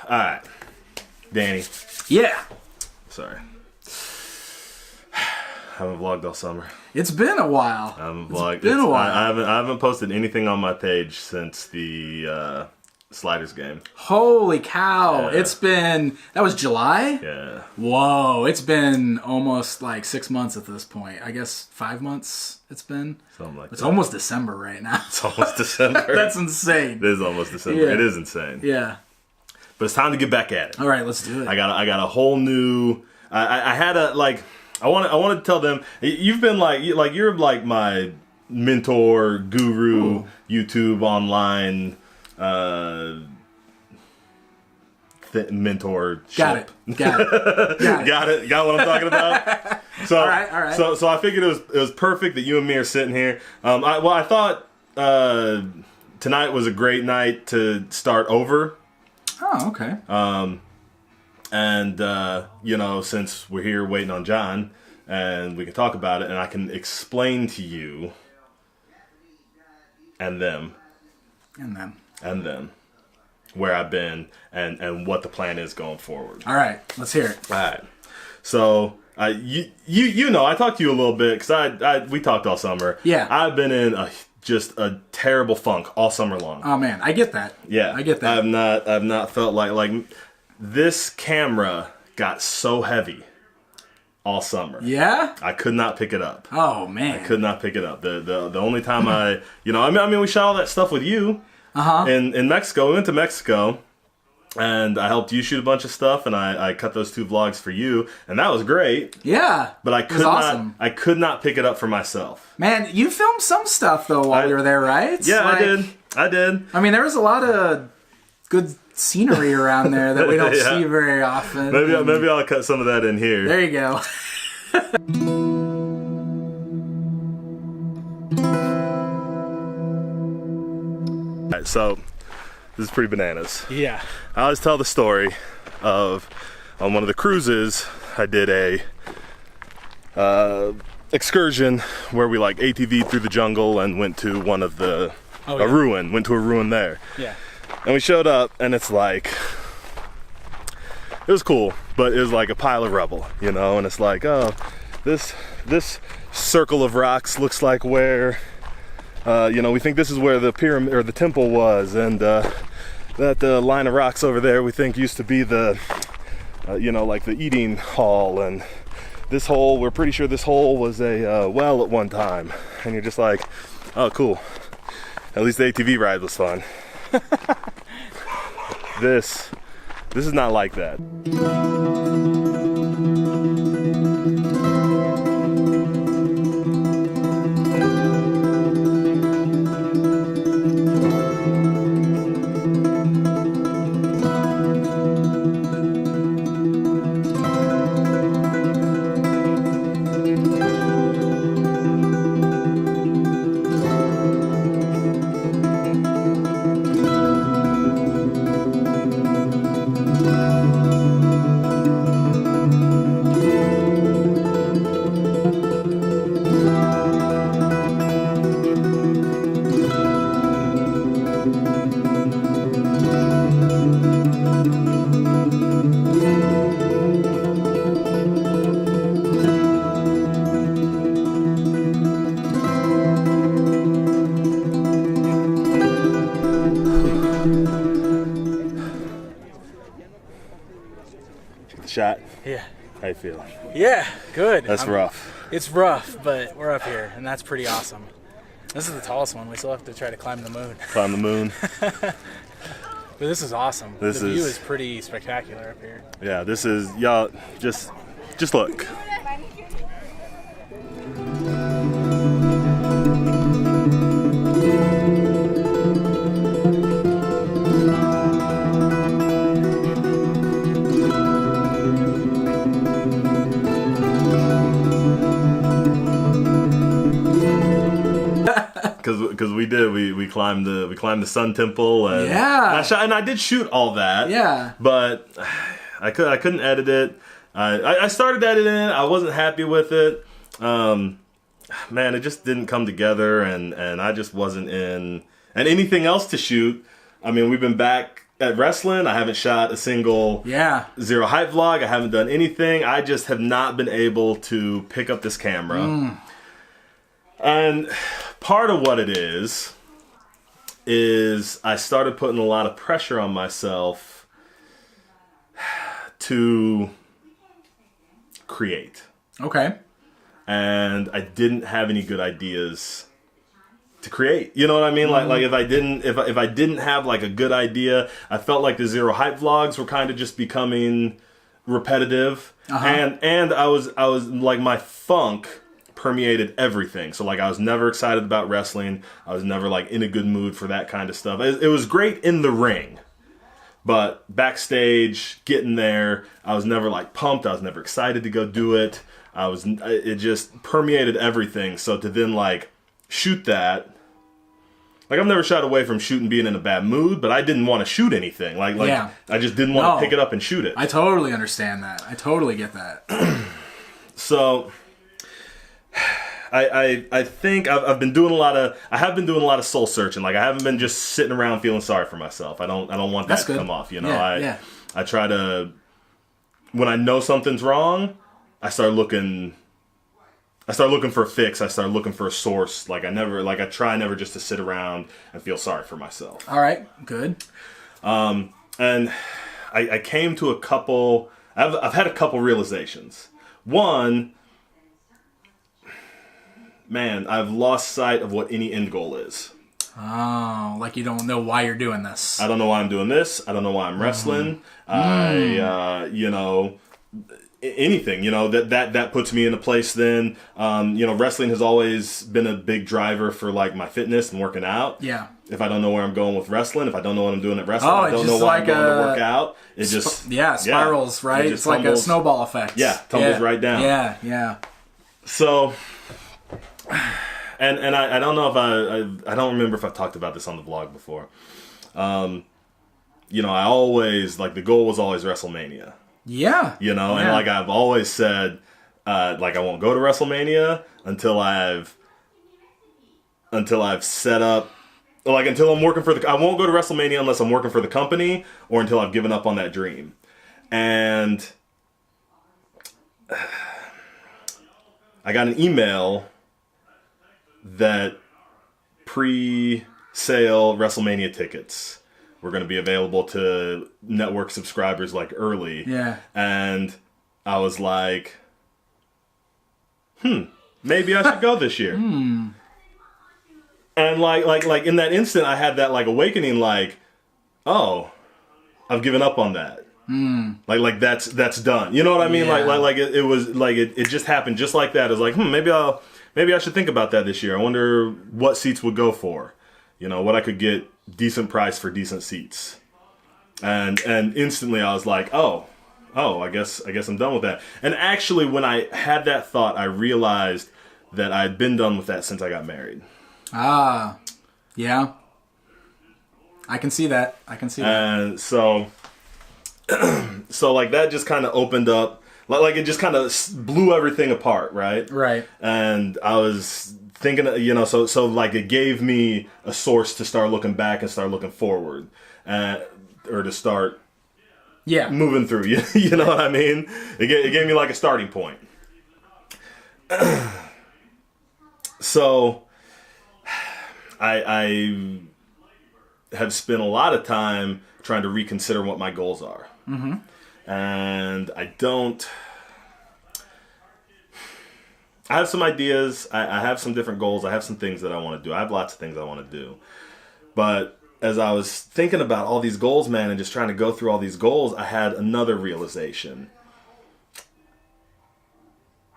All right, Danny. Yeah. Sorry. I haven't vlogged all summer. It's been a while. I haven't vlogged. It's been a while. I haven't posted anything on my page since the Sliders game. Holy cow. Yeah. It's been... That was July? Yeah. Whoa. It's been almost like 6 months at this point. I guess 5 months it's been. Something like that. It's almost December right now. It's almost December. That's insane. It is almost December. Yeah. It is insane. Yeah. But it's time to get back at it. All right, let's do it. I got a whole new... I had a, like... I want to tell them, you've been you're like my mentor, guru, Ooh. YouTube online mentor. Got it. Got it. Got what I'm talking about. So, all right. So I figured it was perfect that you and me are sitting here. I thought tonight was a great night to start over. Oh, okay. And, since we're here waiting on John, and we can talk about it, and I can explain to you and them where I've been and what the plan is going forward. All right, let's hear it. All right. So, you know, I talked to you a little bit, because we talked all summer. Yeah. I've been in just a terrible funk all summer long. Oh, man, I get that. Yeah. I get that. I've not felt like this camera got so heavy all summer. Yeah? I could not pick it up. Oh, man. I could not pick it up. The only time I mean, we shot all that stuff with you in Mexico. We went to Mexico, and I helped you shoot a bunch of stuff, and I cut those 2 vlogs for you, and that was great. Yeah. But I awesome. I could not pick it up for myself. Man, you filmed some stuff, though, while we were there, right? Yeah, I did. I mean, there was a lot of good scenery around there that we don't see very often. Maybe I'll cut some of that in here. There you go. Alright, so this is pretty bananas. Yeah. I always tell the story of on one of the cruises I did a excursion where we ATV'd through the jungle and went to one of the a ruin. Went to a ruin there. Yeah. And we showed up, and it's it was cool, but it was like a pile of rubble, and it's like, oh, this circle of rocks looks like where, we think this is where the pyramid or the temple was, and that line of rocks over there we think used to be the, like the eating hall, and this hole, we're pretty sure this hole was a well at one time, and you're just like, oh, cool. At least the ATV ride was fun. This is not like that. Shot? Yeah. How you feeling? Yeah, good. That's rough. It's rough, but we're up here, and that's pretty awesome. This is the tallest one. We still have to try to climb the moon. Climb the moon. But this is awesome. The view is pretty spectacular up here. Yeah, this is, y'all, just look. Because we climbed the Sun Temple, and yeah, I did shoot all that. Yeah, but I couldn't edit it. I started editing it. I wasn't happy with it. man, it just didn't come together, and I just wasn't in. And anything else to shoot, I mean, we've been back at wrestling. I haven't shot a single Zero Hype vlog. I haven't done anything. I just have not been able to pick up this camera. And part of what it is I started putting a lot of pressure on myself to create. Okay. And I didn't have any good ideas to create. You know what I mean? Like if I didn't have like a good idea, I felt like the Zero Hype vlogs were kind of just becoming repetitive. And I was like, my funk permeated everything. So like, I was never excited about wrestling. I was never like in a good mood for that kind of stuff. It was great in the ring, but backstage, getting there, I was never like pumped. I was never excited to go do it. It just permeated everything. So to then like shoot that, like, I've never shied away from shooting being in a bad mood, but I didn't want to shoot anything. Like I just didn't want to pick it up and shoot it. I totally understand that. I totally get that. So I think I have been doing a lot of soul searching. Like, I haven't been just sitting around feeling sorry for myself. I don't want that to come off. You know, I try to, when I know something's wrong, I start looking for a fix. I start looking for a source. Like, I try never just to sit around and feel sorry for myself. All right, good. And I came to a couple. I've had a couple realizations. One, man, I've lost sight of what any end goal is. Oh, like you don't know why you're doing this. I don't know why I'm doing this. I don't know why I'm wrestling. Anything, that puts me in a place then. Wrestling has always been a big driver for like my fitness and working out. Yeah. If I don't know where I'm going with wrestling, if I don't know what I'm doing at wrestling, I don't know why I'm going to work out. It spirals, right? It's like a snowball effect. Yeah, tumbles right down. Yeah. So, and I don't know if I don't remember if I've talked about this on the vlog before. I always, like, the goal was always WrestleMania. Yeah. And like I've always said, like, I won't go to WrestleMania until I've set up, like, until I'm working for I won't go to WrestleMania unless I'm working for the company or until I've given up on that dream. And I got an email that pre-sale WrestleMania tickets were going to be available to network subscribers like early. Yeah. And I was like, maybe I should go this year. And like in that instant, I had that like awakening, like, oh, I've given up on that. Like that's done. You know what I mean? Yeah. Like it was like it just happened just like that. It was like, maybe I should think about that this year. I wonder what seats would go for. What I could get decent price for decent seats. And instantly I was like, oh, I guess I'm done with that. And actually, when I had that thought, I realized that I'd been done with that since I got married. Ah, yeah. I can see that. And so like that just kind of opened up, like it just kind of blew everything apart, right? Right. And I was thinking, so like it gave me a source to start looking back and start looking forward, or to start moving through. You know what I mean? It gave me like a starting point. So I have spent a lot of time trying to reconsider what my goals are. And I have some ideas. I have some different goals. I have some things that I want to do. I have lots of things I want to do. But as I was thinking about all these goals, man, and just trying to go through all these goals, I had another realization.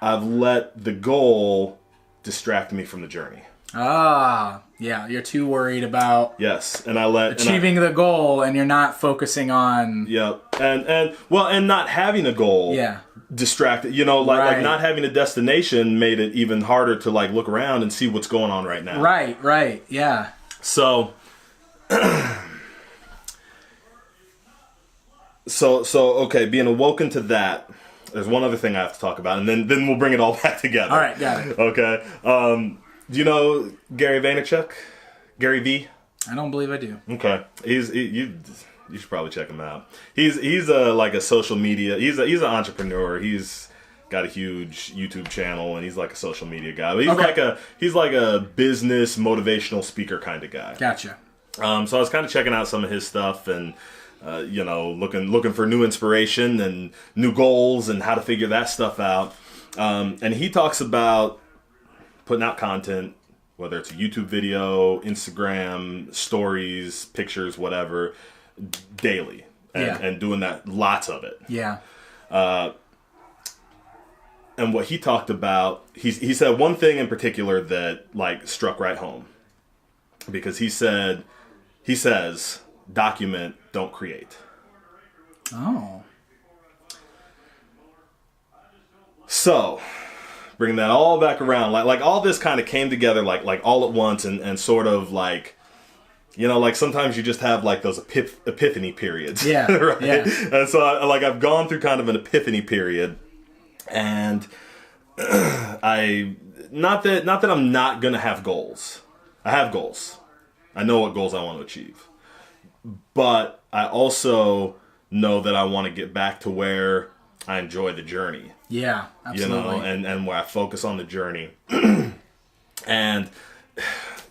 I've let the goal distract me from the journey. Ah, yeah. You're too worried about and I let achieving the goal, and you're not focusing on. Yep, and not having a goal. Yeah. Distracted, like not having a destination made it even harder to like look around and see what's going on right now. Right, yeah. So okay, being awoken to that, there's one other thing I have to talk about, and then we'll bring it all back together. All right, got it. Okay. Do you know Gary Vaynerchuk? Gary V? I don't believe I do. Okay. You should probably check him out. He's like a social media. He's an entrepreneur. He's got a huge YouTube channel, and he's like a social media guy. But he's like a business motivational speaker kind of guy. Gotcha. So I was kind of checking out some of his stuff, and looking for new inspiration and new goals and how to figure that stuff out. And he talks about putting out content, whether it's a YouTube video, Instagram, stories, pictures, whatever, daily. And doing that, lots of it. Yeah. And what he talked about, he said one thing in particular that like struck right home. Because he says, document, don't create. Oh. So, bringing that all back around, like all this kind of came together like all at once, and sort of like, like sometimes you just have like those epiphany periods. Yeah. Right? Yeah. And so I've gone through kind of an epiphany period, and not that I'm not gonna have goals. I have goals. I know what goals I want to achieve. But I also know that I want to get back to where I enjoy the journey. Yeah, absolutely. And where I focus on the journey. And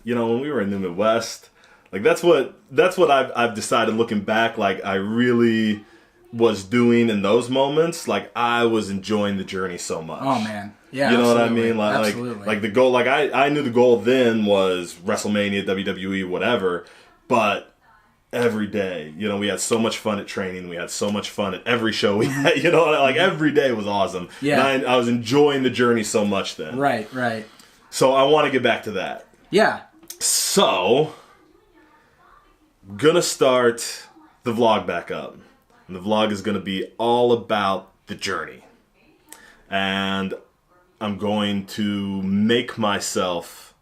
when we were in the Midwest, like that's what I've decided looking back, like I really was doing in those moments. Like I was enjoying the journey so much. Oh man. Yeah. You know absolutely. what I mean? Absolutely. Like the goal, like I knew the goal then was WrestleMania, WWE, whatever, but every day, we had so much fun at training. We had so much fun at every show we had, like every day was awesome. Yeah. And I was enjoying the journey so much then. Right. So I want to get back to that. Yeah. So, gonna start the vlog back up. And the vlog is gonna be all about the journey. And I'm going to make myself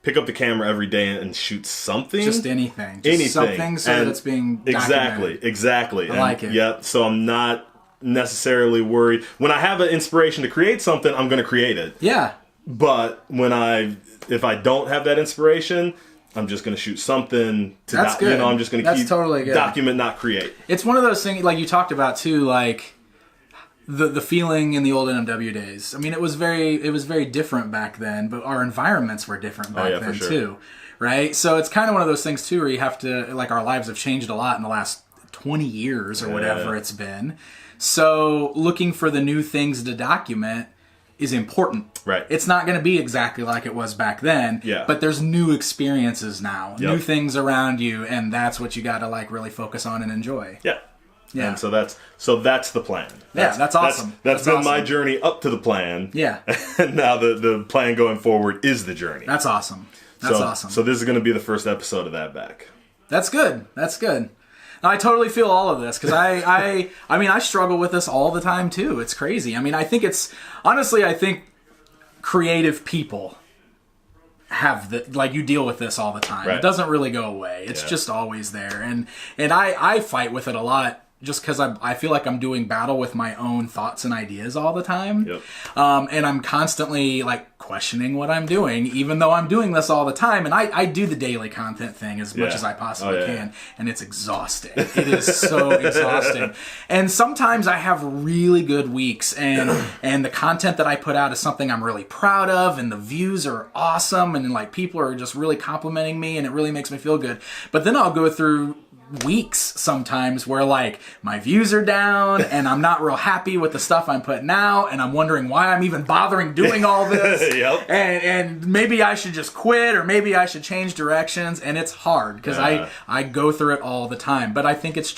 pick up the camera every day and shoot something. Just anything. Just something so that's being documented. Exactly. I like it. Yep. So I'm not necessarily worried. When I have an inspiration to create something, I'm going to create it. Yeah. But if I don't have that inspiration, I'm just going to shoot something to that's good. I'm just going to keep totally good. Document, not create. It's one of those things like you talked about too, like the feeling in the old NMW days. I mean, it was very different back then, but our environments were different back then for sure. too, right? So it's kind of one of those things too, where you have to, like, our lives have changed a lot in the last 20 years or whatever it's been. So looking for the new things to document is important. Right. It's not going to be exactly like it was back then, but there's new experiences now, new things around you, and that's what you got to like really focus on and enjoy. Yeah. Yeah. And so that's the plan. That's awesome. That's been awesome. My journey up to the plan. Yeah. And now the plan going forward is the journey. That's awesome. That's awesome. So this is going to be the first episode of that back. That's good. That's good. I totally feel all of this because I mean, I struggle with this all the time too. It's crazy. I mean, I think creative people have you deal with this all the time. Right. It doesn't really go away. It's just always there. And I fight with it a lot just because I feel like I'm doing battle with my own thoughts and ideas all the time. Yep. And I'm constantly like questioning what I'm doing, even though I'm doing this all the time. And I do the daily content thing as much as I possibly can. And it's exhausting. It is so exhausting. And sometimes I have really good weeks and the content that I put out is something I'm really proud of and the views are awesome and like people are just really complimenting me and it really makes me feel good. But then I'll go through weeks sometimes where like my views are down and I'm not real happy with the stuff I'm putting out and I'm wondering why I'm even bothering doing all this. Yep. And maybe I should just quit or maybe I should change directions, and it's hard because I go through it all the time. But I think it's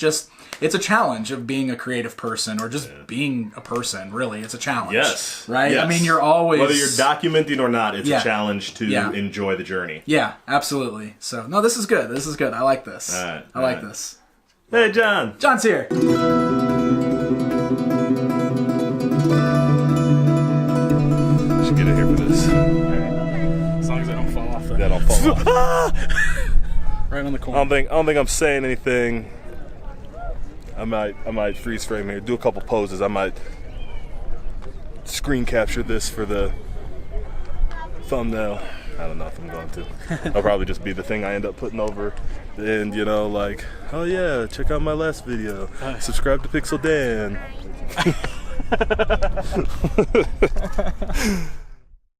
a challenge of being a creative person or just being a person, really. It's a challenge. Yes. Right? Yes. I mean, you're always... Whether you're documenting or not, it's a challenge to enjoy the journey. Yeah, absolutely. So, no, this is good. This is good. I like this. All right. I like this. Hey, John. John's here. Should get in here for this. All right. As long as I don't fall off. That don't fall off. Right on the corner. I don't think I'm saying anything. I might freeze frame here. Do a couple poses. I might screen capture this for the thumbnail. I don't know if I'm going to. I'll probably just be the thing I end up putting over the end, you know, like, oh yeah, check out my last video. Subscribe to Pixel Dan.